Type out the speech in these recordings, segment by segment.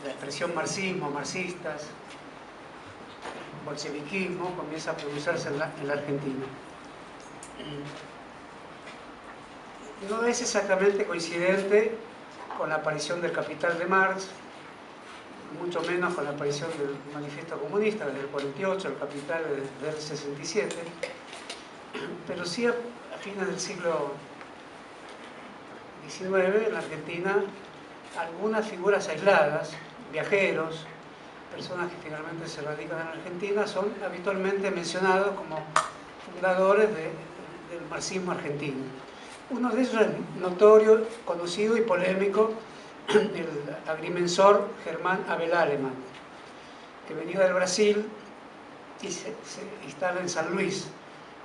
la expresión marxismo, marxistas, bolcheviquismo, comienza a producirse en la Argentina. No es exactamente coincidente con la aparición del Capital de Marx, mucho menos con la aparición del Manifiesto Comunista desde el 48, el Capital desde el 67, pero sí a fines del siglo XIX en la Argentina algunas figuras aisladas, viajeros, personas que finalmente se radican en Argentina, son habitualmente mencionados como fundadores del marxismo argentino. Uno de ellos es notorio, conocido y polémico, el agrimensor Germán Abel Alemán, que venía del Brasil y se instala en San Luis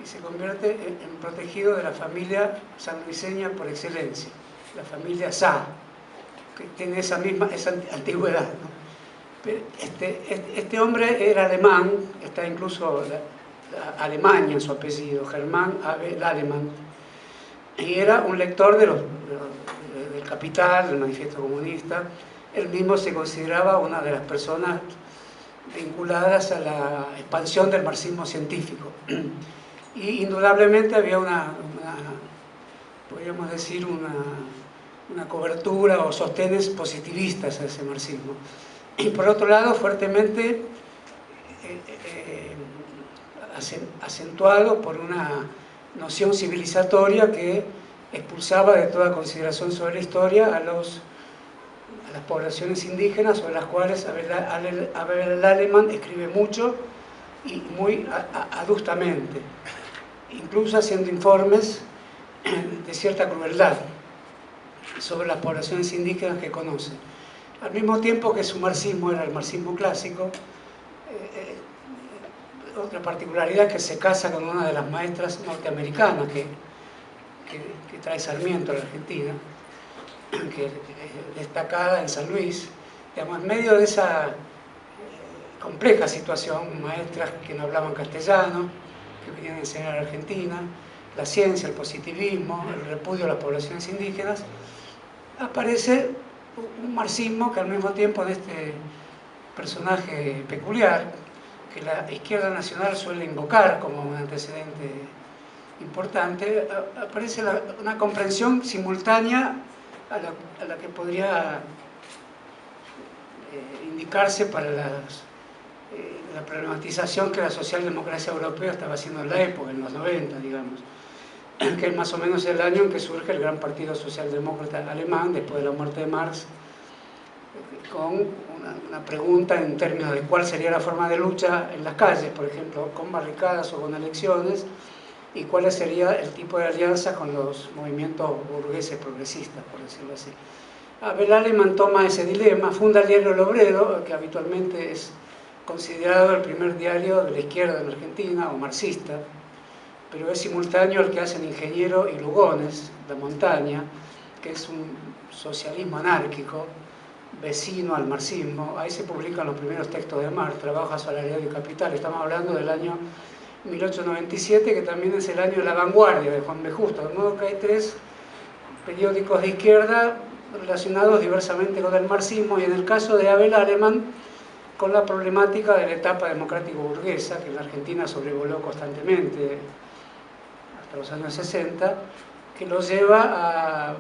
y se convierte en protegido de la familia sanluiseña por excelencia, la familia Sá, que tiene esa antigüedad, ¿no? Pero este hombre era alemán, está incluso Alemania en su apellido, Germán Abel Alemán, y era un lector del Capital, del Manifiesto Comunista. Él mismo se consideraba una de las personas vinculadas a la expansión del marxismo científico. Y indudablemente había podríamos decir, una cobertura o sostenes positivistas a ese marxismo. Y por otro lado, fuertemente acentuado por una noción civilizatoria que expulsaba de toda consideración sobre la historia a las poblaciones indígenas, sobre las cuales Abel Alemán escribe mucho y muy adustamente, incluso haciendo informes de cierta crueldad sobre las poblaciones indígenas que conoce. Al mismo tiempo que su marxismo era el marxismo clásico, otra particularidad es que se casa con una de las maestras norteamericanas que trae Sarmiento a la Argentina, que es destacada en San Luis. Digamos, en medio de esa compleja situación, maestras que no hablaban castellano, que venían a enseñar a la Argentina, la ciencia, el positivismo, el repudio a las poblaciones indígenas, aparece un marxismo que al mismo tiempo en este personaje peculiar, que la izquierda nacional suele invocar como un antecedente importante, aparece una comprensión simultánea a la que podría indicarse para la problematización que la socialdemocracia europea estaba haciendo en la época, en los 90, digamos, que es más o menos el año en que surge el gran partido socialdemócrata alemán, después de la muerte de Marx, con una pregunta en términos de cuál sería la forma de lucha en las calles, por ejemplo, con barricadas o con elecciones, y cuál sería el tipo de alianza con los movimientos burgueses progresistas, por decirlo así. Abel Alemán toma ese dilema, funda el diario El Obrero, que habitualmente es considerado el primer diario de la izquierda en Argentina, o marxista, pero es simultáneo al que hacen Ingeniero y Lugones, La Montaña, que es un socialismo anárquico, vecino al marxismo. Ahí se publican los primeros textos de Marx, Trabajo Asalariado y Capital. Estamos hablando del año 1897, que también es el año de la vanguardia de Juan B. Justo, de modo que hay tres periódicos de izquierda relacionados diversamente con el marxismo, y en el caso de Abel Alemán, con la problemática de la etapa democrático-burguesa, que en la Argentina sobrevoló constantemente hasta los años 60, que lo lleva a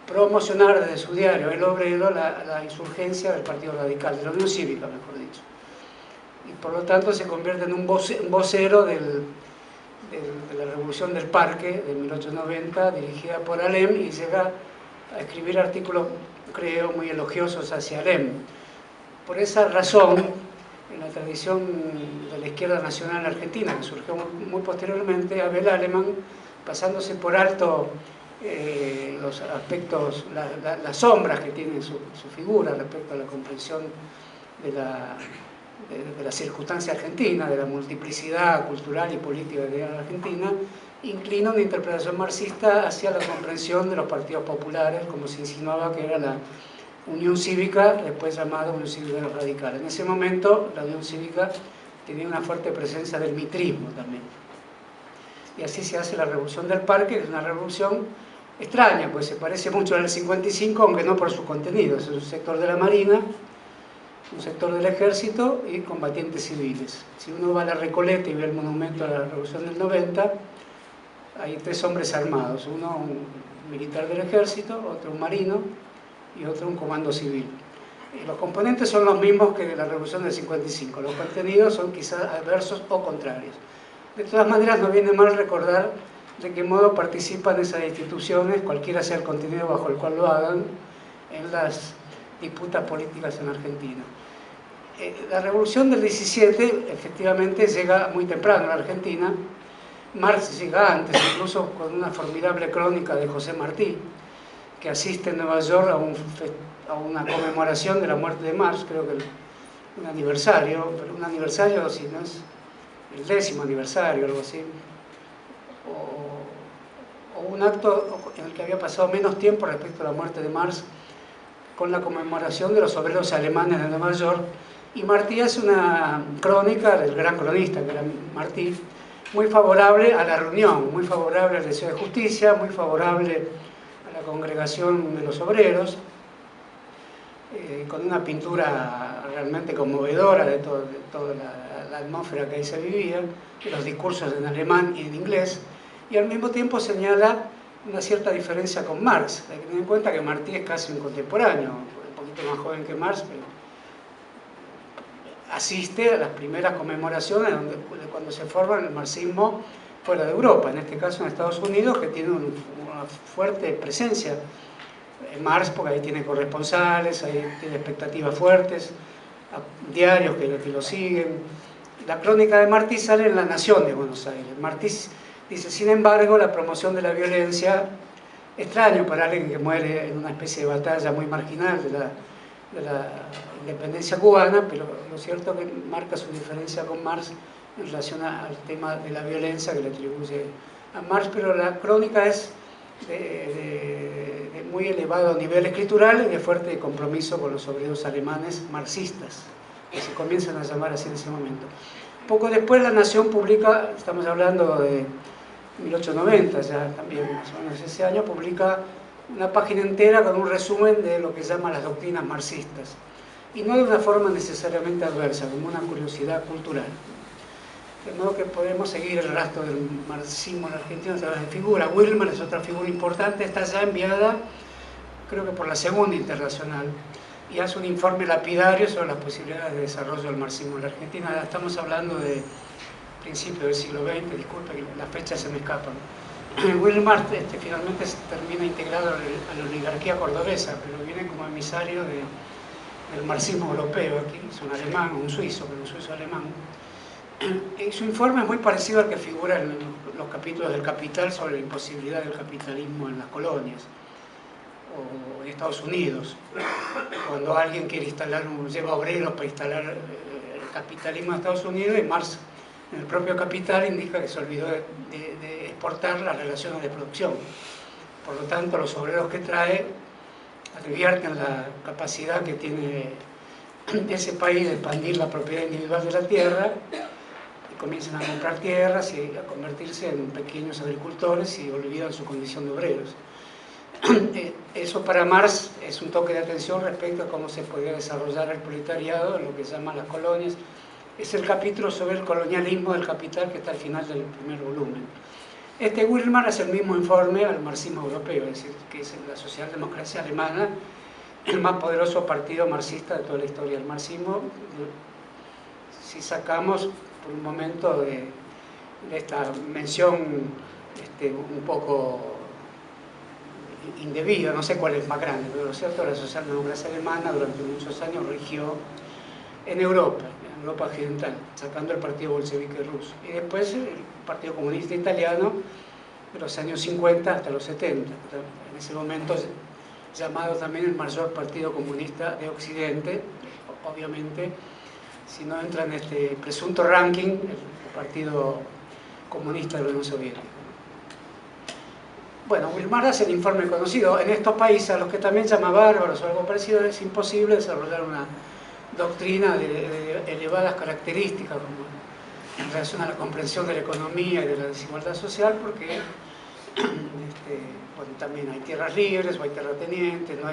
promocionar desde su diario El Obrero la insurgencia del Partido Radical, de la Unión Cívica, mejor dicho. Y por lo tanto se convierte en un vocero de la Revolución del Parque de 1890, dirigida por Alem, y llega a escribir artículos, creo, muy elogiosos hacia Alem. Por esa razón, en la tradición de la izquierda nacional argentina, que surgió muy posteriormente, Abel Alemán, pasándose por alto los aspectos, las sombras que tiene su figura respecto a la comprensión de la circunstancia argentina, de la multiplicidad cultural y política de la Argentina, inclina una interpretación marxista hacia la comprensión de los partidos populares, como se insinuaba que era la Unión Cívica, después llamada Unión Cívica Radical. En ese momento la Unión Cívica tenía una fuerte presencia del mitrismo también. Y así se hace la Revolución del Parque, que es una revolución extraña, pues se parece mucho al 55, aunque no por su contenido. Es un sector de la Marina, un sector del Ejército y combatientes civiles. Si uno va a la Recoleta y ve el monumento a la Revolución del 90, hay 3 hombres armados, uno un militar del Ejército, otro un marino y otro un comando civil. Los componentes son los mismos que de la Revolución del 55, los contenidos son quizás adversos o contrarios. De todas maneras, no viene mal recordar de qué modo participan esas instituciones, cualquiera sea el contenido bajo el cual lo hagan, en las disputas políticas en Argentina. La Revolución del 17 efectivamente llega muy temprano a la Argentina. Marx llega antes, incluso con una formidable crónica de José Martí, que asiste en Nueva York a una conmemoración de la muerte de Marx, creo que un aniversario, pero un aniversario, si no es el 10º aniversario, algo así, o un acto en el que había pasado menos tiempo respecto a la muerte de Marx, con la conmemoración de los obreros alemanes de Nueva York, y Martí hace una crónica del gran cronista que era Martí, muy favorable a la reunión, muy favorable al deseo de justicia, muy favorable a la congregación de los obreros, con una pintura realmente conmovedora de toda la atmósfera que ahí se vivía, de los discursos en alemán y en inglés, y al mismo tiempo señala una cierta diferencia con Marx. Hay que tener en cuenta que Martí es casi un contemporáneo, un poquito más joven que Marx, pero asiste a las primeras conmemoraciones de cuando se forma el marxismo fuera de Europa, en este caso en Estados Unidos, que tiene una fuerte presencia en Marx, porque ahí tiene corresponsales, ahí tiene expectativas fuertes, diarios que lo siguen. La crónica de Martí sale en La Nación de Buenos Aires. Martí dice, sin embargo, la promoción de la violencia, extraño para alguien que muere en una especie de batalla muy marginal de la independencia cubana, pero lo cierto es que marca su diferencia con Marx en relación al tema de la violencia que le atribuye a Marx, pero la crónica es de muy elevado nivel escritural y de fuerte compromiso con los obreros alemanes marxistas, que se comienzan a llamar así en ese momento. Poco después La Nación publica, estamos hablando de 1890 ya también, más o menos ese año, publica una página entera con un resumen de lo que llama las doctrinas marxistas, y no de una forma necesariamente adversa, como una curiosidad cultural. De modo que podemos seguir el rastro del marxismo en Argentina a través de figuras. Wilmer es otra figura importante, está ya enviada, creo que por la Segunda Internacional, y hace un informe lapidario sobre las posibilidades de desarrollo del marxismo en la Argentina. Estamos hablando de principios del siglo XX, disculpe que las fechas se me escapan. Wilmar finalmente termina integrado a la oligarquía cordobesa, pero viene como emisario del marxismo europeo. Aquí es un alemán, un suizo, pero un suizo alemán. Y su informe es muy parecido al que figura en los capítulos del Capital sobre la imposibilidad del capitalismo en las colonias o en Estados Unidos. Cuando alguien quiere lleva obreros para instalar el capitalismo en Estados Unidos, y Marx en el propio Capital indica que se olvidó de exportar las relaciones de producción. Por lo tanto, los obreros que trae revierten la capacidad que tiene ese país de expandir la propiedad individual de la tierra, y comienzan a comprar tierras y a convertirse en pequeños agricultores y olvidan su condición de obreros. Eso para Marx es un toque de atención respecto a cómo se podía desarrollar el proletariado en lo que se llama las colonias. Es el capítulo sobre el colonialismo del Capital que está al final del primer volumen. Wilmar hace el mismo informe al marxismo europeo, es decir, que es la socialdemocracia alemana, el más poderoso partido marxista de toda la historia del marxismo. Si sacamos por un momento de esta mención un poco indebida, no sé cuál es más grande, pero lo cierto es que la socialdemocracia alemana durante muchos años rigió en Europa occidental, sacando el partido bolchevique ruso, y después el Partido Comunista Italiano de los años 50 hasta los 70, en ese momento llamado también el mayor partido comunista de Occidente. Obviamente, si no entra en este presunto ranking, el Partido Comunista de la Unión Soviética. Bueno, Wilmar hace el informe conocido. En estos países, a los que también llama bárbaros o algo parecido, es imposible desarrollar una doctrina de elevadas características en relación a la comprensión de la economía y de la desigualdad social, porque bueno, también hay tierras libres o hay terratenientes, ¿no?